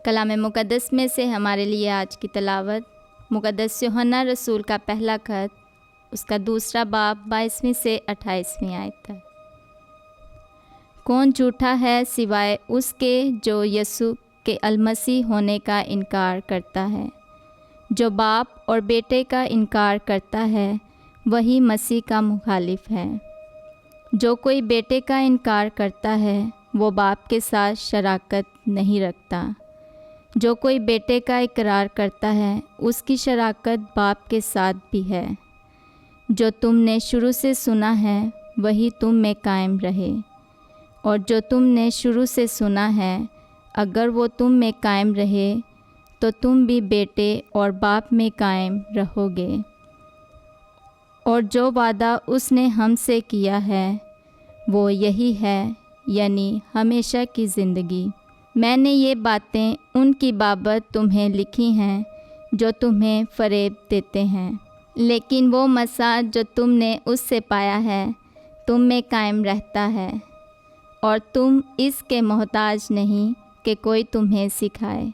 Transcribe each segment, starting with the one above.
कलाम मुक़द्दस में से हमारे लिए आज की तिलावत मुक़द्दस यूहन्ना रसूल का पहला खत, उसका दूसरा बाब 22वीं से 28वीं आयत तक। कौन झूठा है सिवाय उसके जो यीशु के अलमसीह होने का इनकार करता है। जो बाप और बेटे का इनकार करता है वही मसीह का मुखालिफ है। जो कोई बेटे का इनकार करता है वो बाप के साथ शराकत नहीं रखता। जो कोई बेटे का इकरार करता है उसकी शराकत बाप के साथ भी है। जो तुमने शुरू से सुना है वही तुम में कायम रहे, और जो तुमने शुरू से सुना है अगर वो तुम में कायम रहे तो तुम भी बेटे और बाप में कायम रहोगे। और जो वादा उसने हमसे किया है वो यही है, यानी हमेशा की ज़िंदगी। मैंने ये बातें उनकी बाबत तुम्हें लिखी हैं जो तुम्हें फ़रेब देते हैं, लेकिन वो मसीह जो तुमने उससे पाया है तुम में कायम रहता है, और तुम इसके मोहताज नहीं कि कोई तुम्हें सिखाए,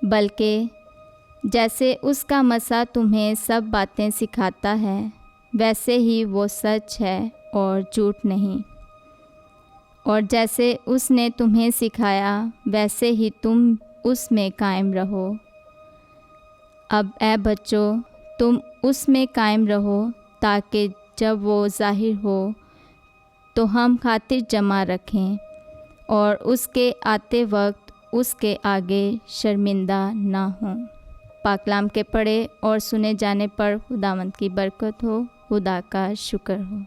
बल्कि जैसे उसका मसीह तुम्हें सब बातें सिखाता है वैसे ही वो सच है और झूठ नहीं। और जैसे उसने तुम्हें सिखाया वैसे ही तुम उसमें कायम रहो। अब ऐ बच्चों, तुम उसमें कायम रहो ताकि जब वो ज़ाहिर हो तो हम खातिर जमा रखें और उसके आते वक्त उसके आगे शर्मिंदा ना हों। पाकलाम के पढ़े और सुने जाने पर खुदावंद की बरकत हो। खुदा का शुक्र हो।